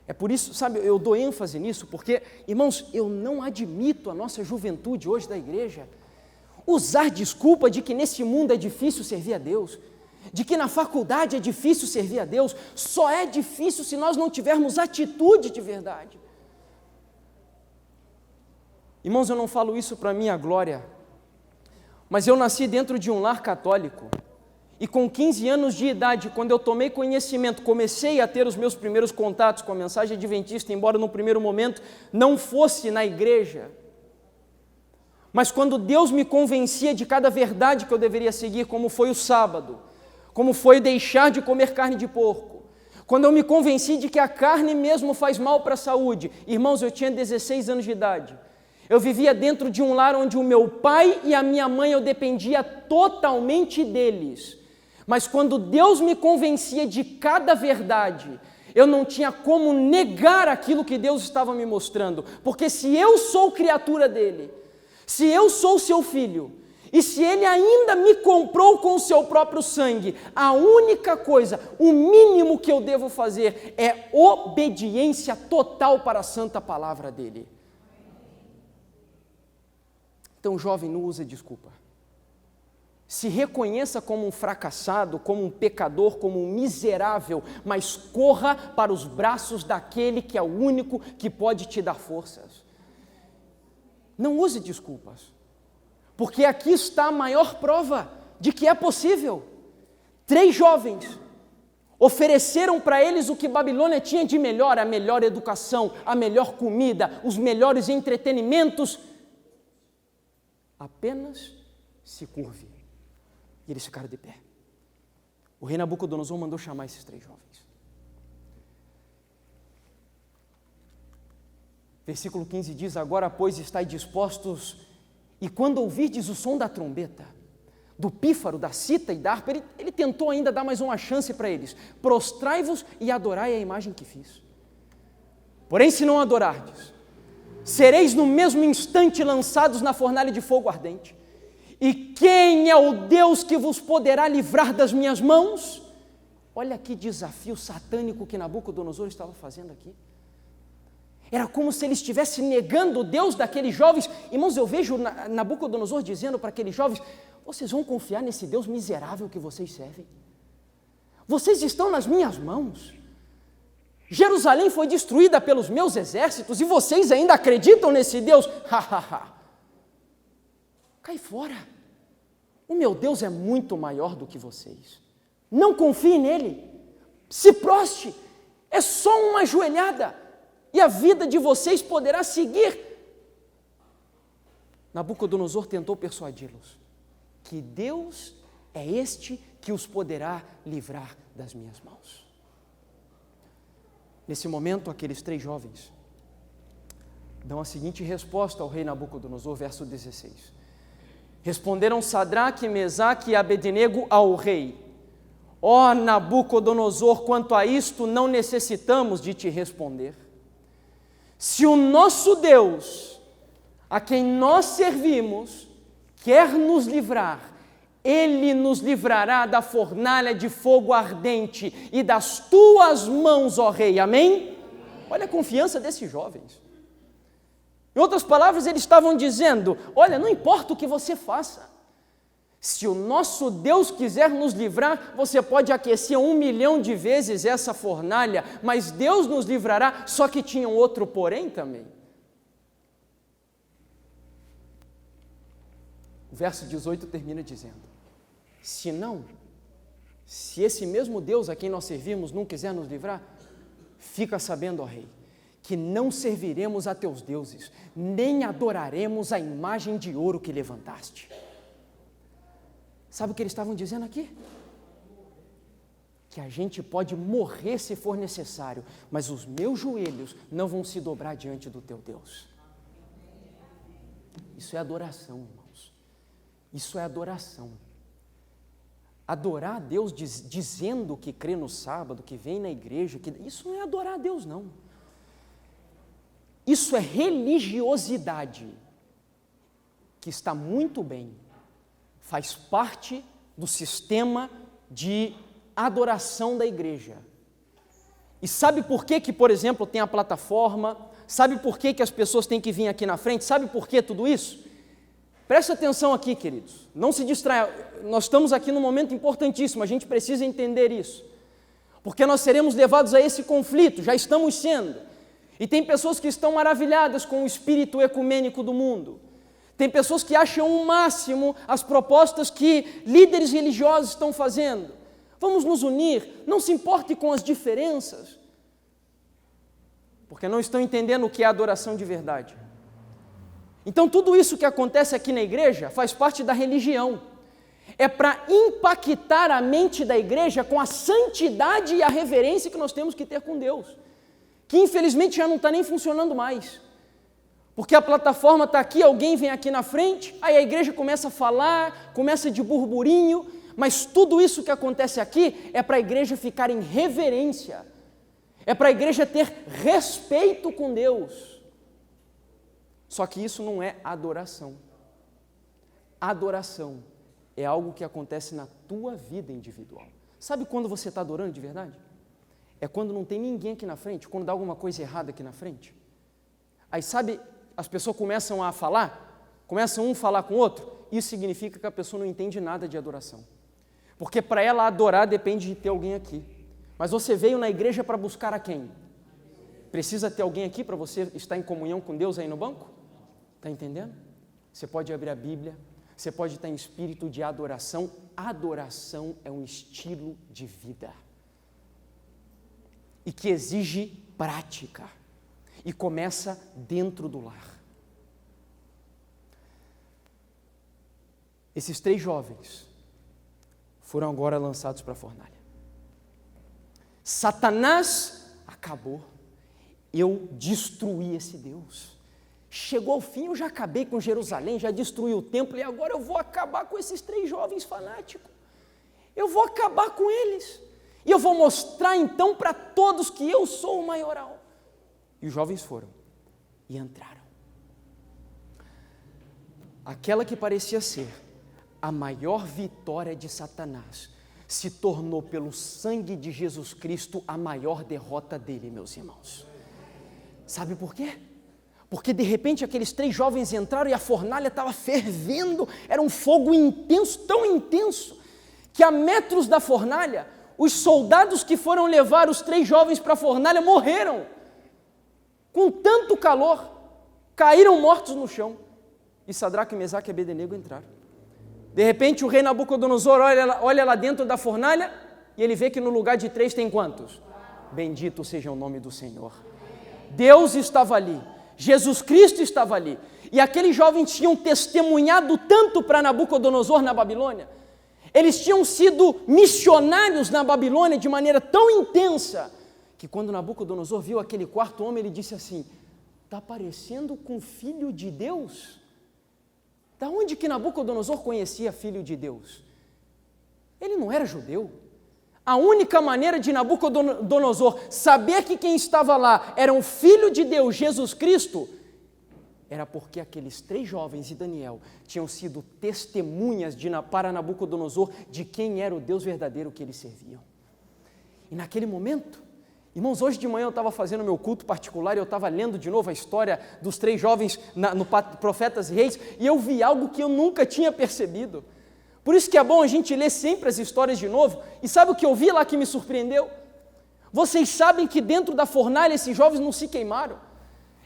S1: É por isso, sabe, eu dou ênfase nisso, porque, irmãos, eu não admito a nossa juventude hoje da igreja usar desculpa de que nesse mundo é difícil servir a Deus, de que na faculdade é difícil servir a Deus. Só é difícil se nós não tivermos atitude de verdade. Irmãos, eu não falo isso para minha glória, mas eu nasci dentro de um lar católico. E com 15 anos de idade, quando eu tomei conhecimento, comecei a ter os meus primeiros contatos com a mensagem adventista, embora no primeiro momento não fosse na igreja. Mas quando Deus me convencia de cada verdade que eu deveria seguir, como foi o sábado, como foi deixar de comer carne de porco, quando eu me convenci de que a carne mesmo faz mal para a saúde, irmãos, eu tinha 16 anos de idade. Eu vivia dentro de um lar onde o meu pai e a minha mãe, eu dependia totalmente deles. Mas quando Deus me convencia de cada verdade, eu não tinha como negar aquilo que Deus estava me mostrando, porque se eu sou criatura dele, se eu sou seu filho, e se ele ainda me comprou com o seu próprio sangue, a única coisa, o mínimo que eu devo fazer é obediência total para a santa palavra dele. Então, jovem, não use desculpa. Se reconheça como um fracassado, como um pecador, como um miserável, mas corra para os braços daquele que é o único que pode te dar forças. Não use desculpas, porque aqui está a maior prova de que é possível. 3 jovens ofereceram para eles o que Babilônia tinha de melhor, a melhor educação, a melhor comida, os melhores entretenimentos. Apenas se curve. E eles ficaram de pé. O rei Nabucodonosor mandou chamar esses 3 jovens. Versículo 15 diz: agora, pois, estai dispostos, e quando ouvirdes o som da trombeta, do pífaro, da cita e da harpa, ele tentou ainda dar mais uma chance para eles: prostrai-vos e adorai a imagem que fiz. Porém, se não adorardes, sereis no mesmo instante lançados na fornalha de fogo ardente. E quem é o Deus que vos poderá livrar das minhas mãos? Olha que desafio satânico que Nabucodonosor estava fazendo aqui. Era como se ele estivesse negando o Deus daqueles jovens. Irmãos, eu vejo Nabucodonosor dizendo para aqueles jovens: vocês vão confiar nesse Deus miserável que vocês servem? Vocês estão nas minhas mãos. Jerusalém foi destruída pelos meus exércitos e vocês ainda acreditam nesse Deus? Cai fora. O meu Deus é muito maior do que vocês. Não confie nele. Se proste. É só uma ajoelhada e a vida de vocês poderá seguir. Nabucodonosor tentou persuadi-los que Deus é este que os poderá livrar das minhas mãos. Nesse momento, aqueles 3 jovens dão a seguinte resposta ao rei Nabucodonosor, verso 16. Responderam Sadraque, Mesaque e Abednego ao rei: ó Nabucodonosor, quanto a isto não necessitamos de te responder. Se o nosso Deus, a quem nós servimos, quer nos livrar, Ele nos livrará da fornalha de fogo ardente e das tuas mãos, ó rei. Amém? Olha a confiança desses jovens. Em outras palavras, eles estavam dizendo: olha, não importa o que você faça, se o nosso Deus quiser nos livrar, você pode aquecer 1 milhão de vezes essa fornalha, mas Deus nos livrará. Só que tinha um outro porém também. O verso 18 termina dizendo: se esse mesmo Deus a quem nós servimos não quiser nos livrar, fica sabendo, ó rei, que não serviremos a teus deuses, nem adoraremos a imagem de ouro que levantaste. Sabe o que eles estavam dizendo aqui? Que a gente pode morrer se for necessário, mas os meus joelhos não vão se dobrar diante do teu Deus. Isso é adoração, irmãos. Isso é adoração. Adorar a Deus dizendo que crê no sábado, que vem na igreja, isso não é adorar a Deus, não. Isso é religiosidade, que está muito bem, faz parte do sistema de adoração da igreja. E sabe por que, por exemplo, tem a plataforma? Sabe por que as pessoas têm que vir aqui na frente? Sabe por que tudo isso? Presta atenção aqui, queridos, não se distraia, nós estamos aqui num momento importantíssimo, a gente precisa entender isso, porque nós seremos levados a esse conflito, já estamos sendo. E tem pessoas que estão maravilhadas com o espírito ecumênico do mundo. Tem pessoas que acham o máximo as propostas que líderes religiosos estão fazendo. Vamos nos unir, não se importe com as diferenças, porque não estão entendendo o que é adoração de verdade. Então tudo isso que acontece aqui na igreja faz parte da religião. É para impactar a mente da igreja com a santidade e a reverência que nós temos que ter com Deus, que infelizmente já não está nem funcionando mais, porque a plataforma está aqui, alguém vem aqui na frente, aí a igreja começa a falar, começa de burburinho, mas tudo isso que acontece aqui é para a igreja ficar em reverência, é para a igreja ter respeito com Deus. Só que isso não é adoração. Adoração é algo que acontece na tua vida individual. Sabe quando você está adorando de verdade? É quando não tem ninguém aqui na frente, quando dá alguma coisa errada aqui na frente. Aí sabe, as pessoas começam a falar, começam um a falar com o outro, isso significa que a pessoa não entende nada de adoração. Porque para ela adorar depende de ter alguém aqui. Mas você veio na igreja para buscar a quem? Precisa ter alguém aqui para você estar em comunhão com Deus aí no banco? Está entendendo? Você pode abrir a Bíblia, Você pode estar em espírito de adoração. Adoração é um estilo de vida e que exige prática e começa dentro do lar. Esses 3 jovens foram agora lançados para a fornalha. Satanás acabou. Eu destruí esse Deus. Chegou ao fim, eu já acabei com Jerusalém, já destruí o templo e agora eu vou acabar com esses 3 jovens fanáticos. Eu vou acabar com eles. E eu vou mostrar então para todos que eu sou o maioral. E os jovens foram e entraram. Aquela que parecia ser a maior vitória de Satanás se tornou pelo sangue de Jesus Cristo a maior derrota dele, meus irmãos. Sabe por quê? Porque de repente aqueles 3 jovens entraram e a fornalha estava fervendo, era um fogo intenso, tão intenso, que a metros da fornalha, os soldados que foram levar os 3 jovens para a fornalha morreram. Com tanto calor, caíram mortos no chão. E Sadraque, Mesaque e Abednego entraram. De repente o rei Nabucodonosor olha lá dentro da fornalha e ele vê que no lugar de 3 tem quantos? Bendito seja o nome do Senhor. Deus estava ali, Jesus Cristo estava ali. E aqueles jovens tinham testemunhado tanto para Nabucodonosor na Babilônia. Eles tinham sido missionários na Babilônia de maneira tão intensa, que quando Nabucodonosor viu aquele 4º homem, ele disse assim: está parecendo com filho de Deus? Da onde que Nabucodonosor conhecia filho de Deus? Ele não era judeu. A única maneira de Nabucodonosor saber que quem estava lá era um filho de Deus, Jesus Cristo, era porque aqueles 3 jovens e Daniel tinham sido testemunhas para Nabucodonosor de quem era o Deus verdadeiro que eles serviam. E naquele momento, irmãos, hoje de manhã eu estava fazendo meu culto particular e eu estava lendo de novo a história dos 3 jovens no Profetas e Reis e eu vi algo que eu nunca tinha percebido. Por isso que é bom a gente ler sempre as histórias de novo. E sabe o que eu vi lá que me surpreendeu? Vocês sabem que dentro da fornalha esses jovens não se queimaram.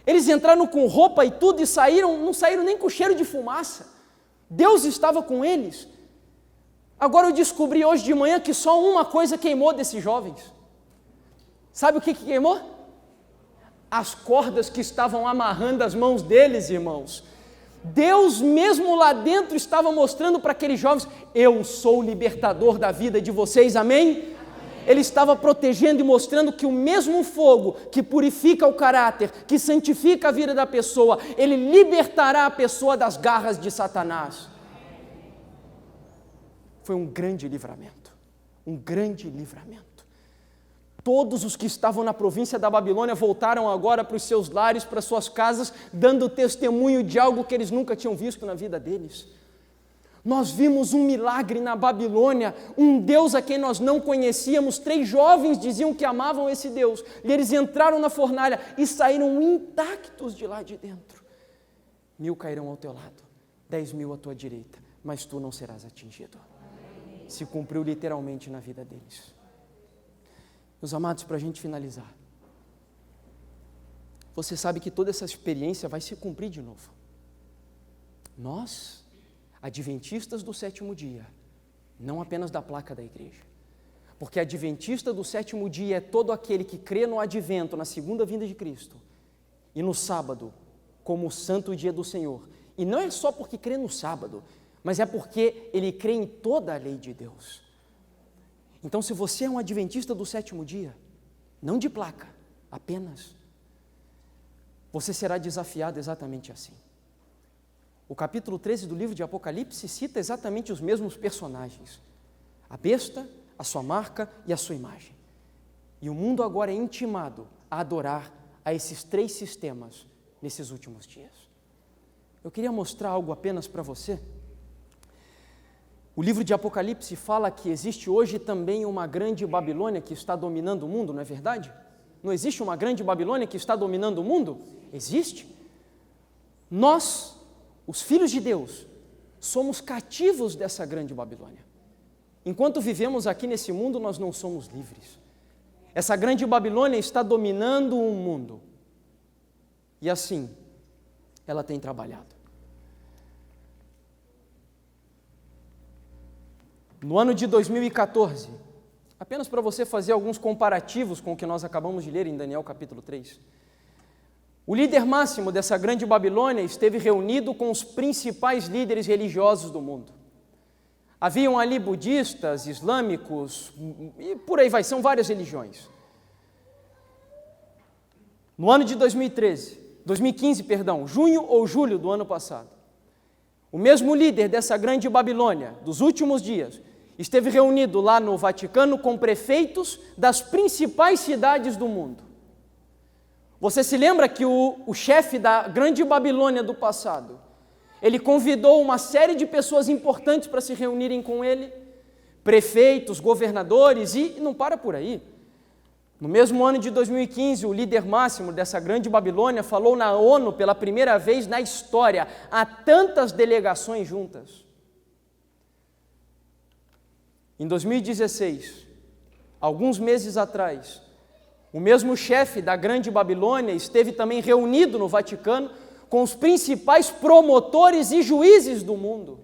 S1: Eles entraram com roupa e tudo e não saíram nem com cheiro de fumaça. Deus estava com eles. Agora eu descobri hoje de manhã que só uma coisa queimou desses jovens. Sabe o que queimou? As cordas que estavam amarrando as mãos deles, irmãos. Deus mesmo lá dentro estava mostrando para aqueles jovens: eu sou o libertador da vida de vocês, amém? Ele estava protegendo e mostrando que o mesmo fogo que purifica o caráter, que santifica a vida da pessoa, ele libertará a pessoa das garras de Satanás. Foi um grande livramento, um grande livramento. Todos os que estavam na província da Babilônia voltaram agora para os seus lares, para suas casas, dando testemunho de algo que eles nunca tinham visto na vida deles. Nós vimos um milagre na Babilônia, um Deus a quem nós não conhecíamos. 3 jovens diziam que amavam esse Deus, e eles entraram na fornalha e saíram intactos de lá de dentro. 1000 cairão ao teu lado, 10.000 à tua direita, mas tu não serás atingido. Se cumpriu literalmente na vida deles. Meus amados, para a gente finalizar, você sabe que toda essa experiência vai se cumprir de novo. Nós, adventistas do 7º dia, não apenas da placa da igreja, porque adventista do 7º dia é todo aquele que crê no advento, na segunda vinda de Cristo, e no sábado, como o santo dia do Senhor. E não é só porque crê no sábado, mas é porque ele crê em toda a lei de Deus. Então, se você é um adventista do 7º dia, não de placa, apenas, você será desafiado exatamente assim. O capítulo 13 do livro de Apocalipse cita exatamente os mesmos personagens: a besta, a sua marca e a sua imagem. E o mundo agora é intimado a adorar a esses 3 sistemas nesses últimos dias. Eu queria mostrar algo apenas para você. O livro de Apocalipse fala que existe hoje também uma grande Babilônia que está dominando o mundo, não é verdade? Não existe uma grande Babilônia que está dominando o mundo? Existe. Nós, os filhos de Deus, somos cativos dessa grande Babilônia. Enquanto vivemos aqui nesse mundo, nós não somos livres. Essa grande Babilônia está dominando o mundo. E assim, ela tem trabalhado. No ano de 2014, apenas para você fazer alguns comparativos com o que nós acabamos de ler em Daniel capítulo 3, o líder máximo dessa grande Babilônia esteve reunido com os principais líderes religiosos do mundo. Haviam ali budistas, islâmicos, e por aí vai, são várias religiões. No ano de 2015, junho ou julho do ano passado, o mesmo líder dessa grande Babilônia, dos últimos dias, esteve reunido lá no Vaticano com prefeitos das principais cidades do mundo. Você se lembra que o chefe da grande Babilônia do passado, ele convidou uma série de pessoas importantes para se reunirem com ele, prefeitos, governadores, e não para por aí. No mesmo ano de 2015, o líder máximo dessa grande Babilônia falou na ONU pela primeira vez na história, há tantas delegações juntas. Em 2016, alguns meses atrás, o mesmo chefe da grande Babilônia esteve também reunido no Vaticano com os principais promotores e juízes do mundo.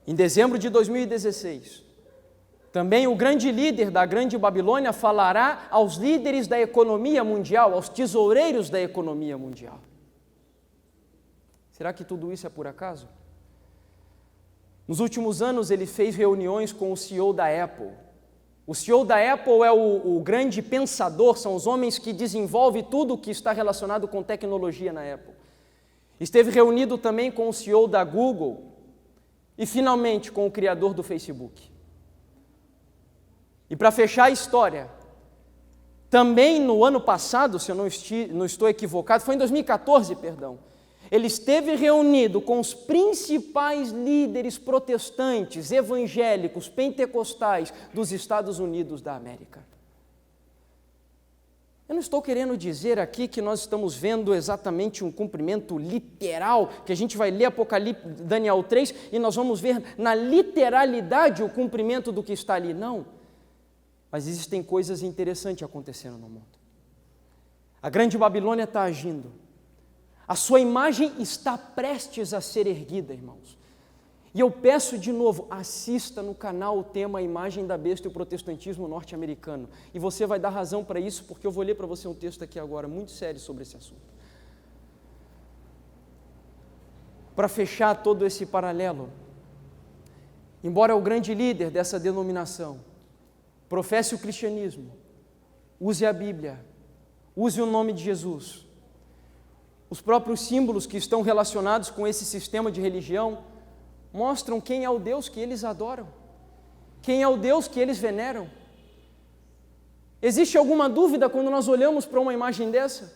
S1: Em dezembro de 2016, também o grande líder da grande Babilônia falará aos líderes da economia mundial, aos tesoureiros da economia mundial. Será que tudo isso é por acaso? Nos últimos anos ele fez reuniões com o CEO da Apple. O CEO da Apple é o grande pensador, são os homens que desenvolvem tudo o que está relacionado com tecnologia na Apple. Esteve reunido também com o CEO da Google e finalmente com o criador do Facebook. E para fechar a história, também no ano passado, se eu não estou equivocado, foi em 2014, ele esteve reunido com os principais líderes protestantes, evangélicos, pentecostais dos Estados Unidos da América. Eu não estou querendo dizer aqui que nós estamos vendo exatamente um cumprimento literal, que a gente vai ler Apocalipse, Daniel 3, e nós vamos ver na literalidade o cumprimento do que está ali, não. Mas existem coisas interessantes acontecendo no mundo. A grande Babilônia está agindo. A sua imagem está prestes a ser erguida, irmãos. E eu peço de novo, assista no canal o tema A Imagem da Besta e o Protestantismo Norte-Americano. E você vai dar razão para isso, porque eu vou ler para você um texto aqui agora, muito sério sobre esse assunto. Para fechar todo esse paralelo, embora o grande líder dessa denominação professe o cristianismo, use a Bíblia, use o nome de Jesus, os próprios símbolos que estão relacionados com esse sistema de religião mostram quem é o Deus que eles adoram, quem é o Deus que eles veneram. Existe alguma dúvida quando nós olhamos para uma imagem dessa?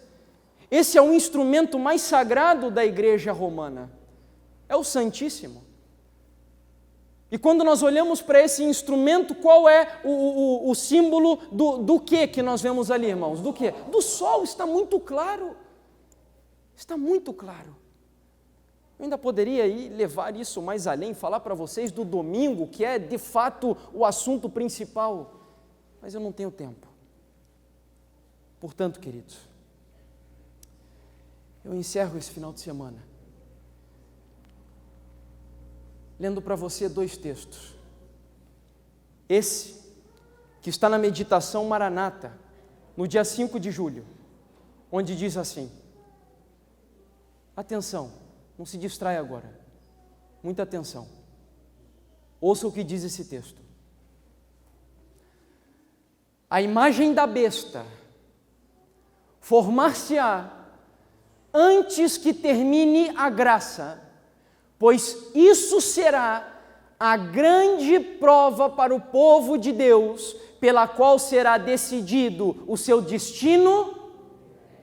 S1: Esse é o instrumento mais sagrado da igreja romana, é o Santíssimo. E quando nós olhamos para esse instrumento, qual é o símbolo do que nós vemos ali, irmãos? Do que? Do sol, está muito claro. Está muito claro. Eu ainda poderia levar isso mais além, falar para vocês do domingo, que é de fato o assunto principal, mas eu não tenho tempo. Portanto, queridos, eu encerro esse final de semana lendo para você 2 textos. Esse, que está na meditação Maranata, no dia 5 de julho, onde diz assim: atenção, não se distrai agora, muita atenção, ouça o que diz esse texto. A imagem da besta formar-se-á antes que termine a graça, pois isso será a grande prova para o povo de Deus, pela qual será decidido o seu destino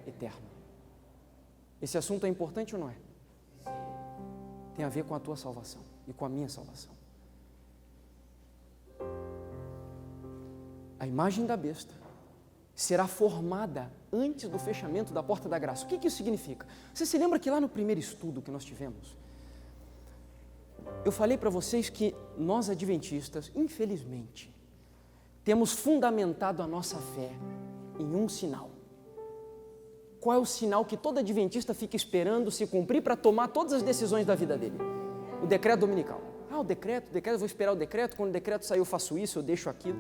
S1: eterno. Esse assunto é importante ou não é? Tem a ver com a tua salvação e com a minha salvação. A imagem da besta será formada antes do fechamento da porta da graça. O que isso significa? Você se lembra que lá no primeiro estudo que nós tivemos, eu falei para vocês que nós adventistas, infelizmente, temos fundamentado a nossa fé em um sinal. Qual é o sinal que todo adventista fica esperando se cumprir para tomar todas as decisões da vida dele? decreto dominical. O decreto, eu vou esperar o decreto, quando o decreto sair eu faço isso, eu deixo aquilo.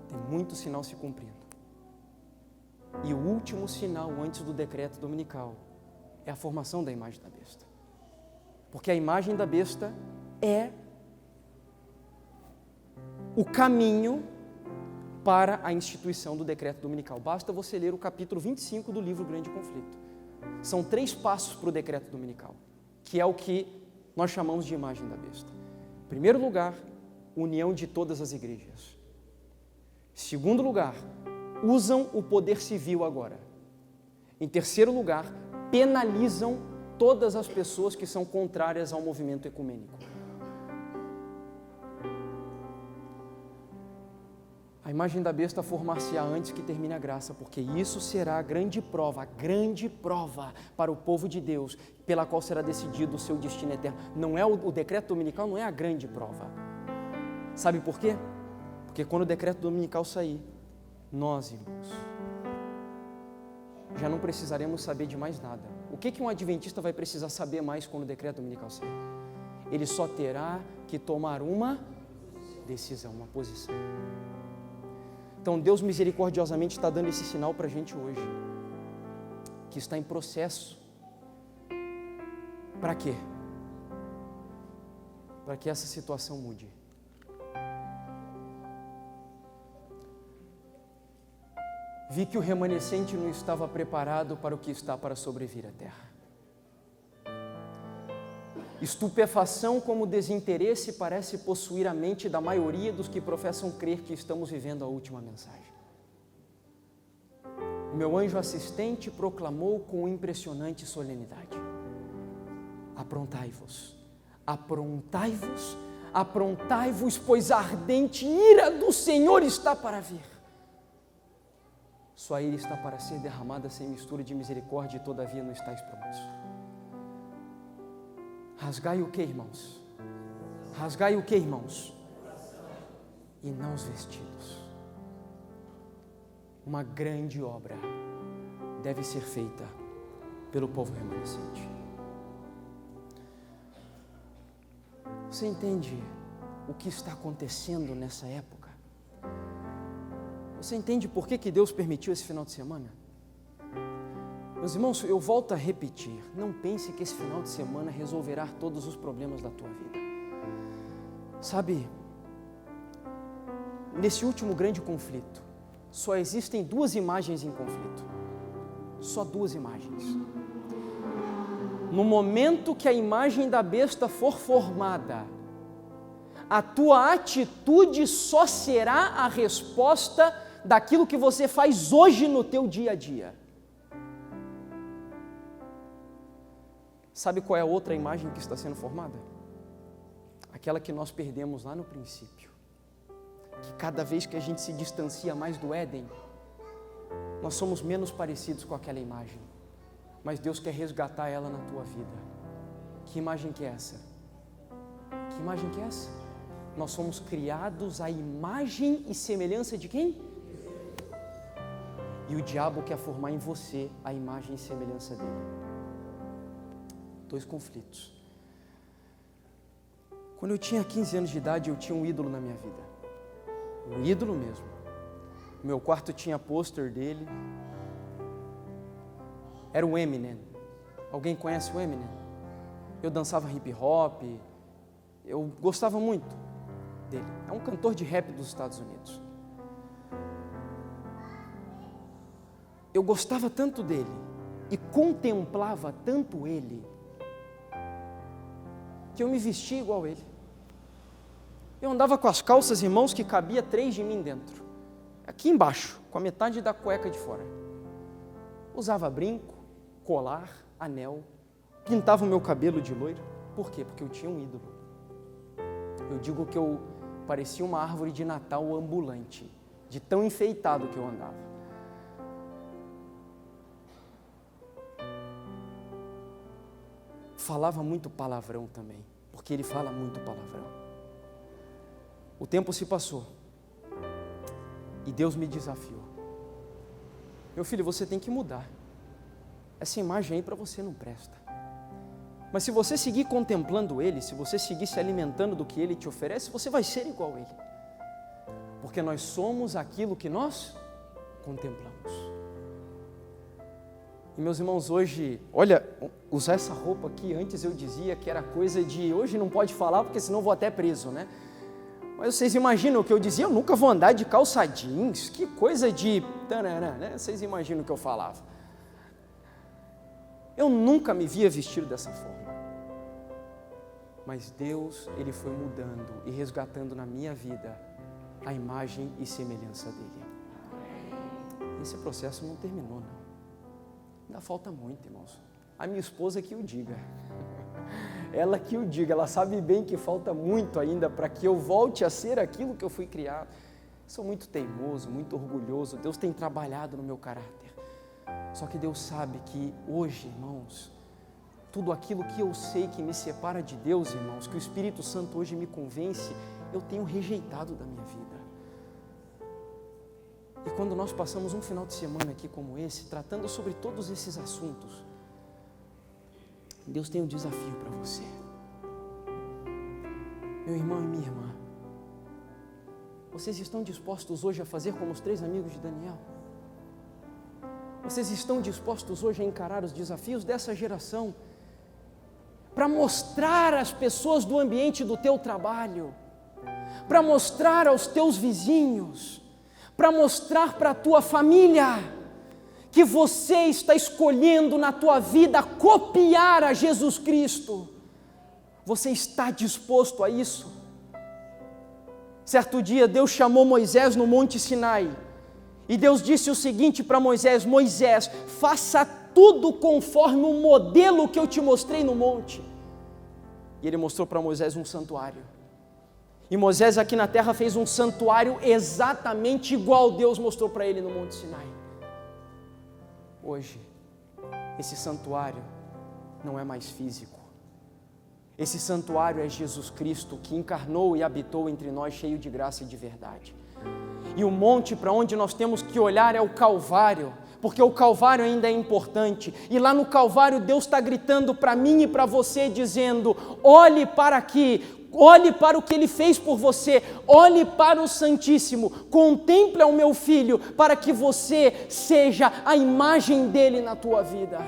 S1: Tem muito sinal se cumprindo. E o último sinal antes do decreto dominical é a formação da imagem da besta. Porque a imagem da besta é o caminho para a instituição do decreto dominical. Basta você ler o capítulo 25 do livro Grande Conflito. São 3 passos para o decreto dominical, que é o que nós chamamos de imagem da besta. Em primeiro lugar, união de todas as igrejas. Em segundo lugar, usam o poder civil agora. Em terceiro lugar, penalizam todas as pessoas que são contrárias ao movimento ecumênico. A imagem da besta formar-se-á antes que termine a graça, porque isso será a grande prova para o povo de Deus, pela qual será decidido o seu destino eterno. Não é o decreto dominical, não é a grande prova. Sabe por quê? Porque quando o decreto dominical sair, nós, irmãos, já não precisaremos saber de mais nada. O que um adventista vai precisar saber mais quando o decreto dominical sair? Ele só terá que tomar uma decisão, uma posição. Então Deus misericordiosamente está dando esse sinal para a gente hoje, que está em processo. Para quê? Para que essa situação mude. Vi que o remanescente não estava preparado para o que está para sobrevir à terra. Estupefação como desinteresse parece possuir a mente da maioria dos que professam crer que estamos vivendo a última mensagem. O meu anjo assistente proclamou com impressionante solenidade: aprontai-vos, aprontai-vos, aprontai-vos, pois a ardente ira do Senhor está para vir. Sua ira está para ser derramada sem mistura de misericórdia, e todavia não estáis prontos. Rasgai o que, irmãos? Rasgai o que, irmãos? E não os vestidos. Uma grande obra deve ser feita pelo povo remanescente. Você entende o que está acontecendo nessa época? Você entende por que Deus permitiu esse final de semana? Meus irmãos, eu volto a repetir, não pense que esse final de semana resolverá todos os problemas da tua vida. Sabe, nesse último grande conflito, só existem 2 imagens em conflito. Só 2 imagens. No momento que a imagem da besta for formada, a tua atitude só será a resposta daquilo que você faz hoje no teu dia a dia. Sabe qual é a outra imagem que está sendo formada? Aquela que nós perdemos lá no princípio. Que cada vez que a gente se distancia mais do Éden, nós somos menos parecidos com aquela imagem. Mas Deus quer resgatar ela na tua vida. Que imagem que é essa? Que imagem que é essa? Nós somos criados à imagem e semelhança de quem? E o diabo quer formar em você a imagem e semelhança dele. 2 conflitos. Quando eu tinha 15 anos de idade, eu tinha um ídolo na minha vida. Um ídolo mesmo. Meu quarto tinha pôster dele. Era o Eminem. Alguém conhece o Eminem? Eu dançava hip hop. Eu gostava muito dele. É um cantor de rap dos Estados Unidos. Eu gostava tanto dele e contemplava tanto ele, que eu me vestia igual ele. Eu andava com as calças, irmãos, que cabia 3 de mim dentro. Aqui embaixo, com a metade da cueca de fora. Usava brinco, colar, anel, pintava o meu cabelo de loiro. Por quê? Porque eu tinha um ídolo. Eu digo que eu parecia uma árvore de Natal ambulante, de tão enfeitado que eu andava. Falava muito palavrão também, porque ele fala muito palavrão. O tempo se passou e Deus me desafiou. Meu filho, você tem que mudar. Essa imagem aí para você não presta. Mas se você seguir contemplando Ele, se você seguir se alimentando do que Ele te oferece, você vai ser igual a Ele. Porque nós somos aquilo que nós contemplamos. E meus irmãos, hoje, olha, usar essa roupa aqui, antes eu dizia que era coisa de, hoje não pode falar porque senão vou até preso, né? Mas vocês imaginam o que eu dizia? Eu nunca vou andar de calça jeans, que coisa de... né? Vocês imaginam o que eu falava. Eu nunca me via vestido dessa forma. Mas Deus, Ele foi mudando e resgatando na minha vida a imagem e semelhança dEle. Esse processo não terminou, não. Ainda falta muito, irmãos. A minha esposa que o diga. Ela que o diga, ela sabe bem que falta muito ainda para que eu volte a ser aquilo que eu fui criado. Sou muito teimoso, muito orgulhoso. Deus tem trabalhado no meu caráter. Só que Deus sabe que hoje, irmãos, tudo aquilo que eu sei que me separa de Deus, irmãos, que o Espírito Santo hoje me convence, eu tenho rejeitado da minha vida. E quando nós passamos um final de semana aqui como esse, tratando sobre todos esses assuntos, Deus tem um desafio para você. Meu irmão e minha irmã, vocês estão dispostos hoje a fazer como os 3 amigos de Daniel? Vocês estão dispostos hoje a encarar os desafios dessa geração? Para mostrar às pessoas do ambiente do teu trabalho, para mostrar aos teus vizinhos, para mostrar para a tua família, que você está escolhendo na tua vida copiar a Jesus Cristo. Você está disposto a isso? Certo dia Deus chamou Moisés no Monte Sinai, e Deus disse o seguinte para Moisés: Moisés, faça tudo conforme o modelo que eu te mostrei no monte. E ele mostrou para Moisés um santuário. E Moisés aqui na terra fez um santuário exatamente igual Deus mostrou para ele no Monte Sinai. Hoje, esse santuário não é mais físico. Esse santuário é Jesus Cristo, que encarnou e habitou entre nós, cheio de graça e de verdade. E o monte para onde nós temos que olhar é o Calvário, porque o Calvário ainda é importante. E lá no Calvário Deus está gritando para mim e para você, dizendo: olhe para aqui, olhe para o que Ele fez por você, olhe para o Santíssimo, contemple o meu Filho, para que você seja a imagem dEle na tua vida.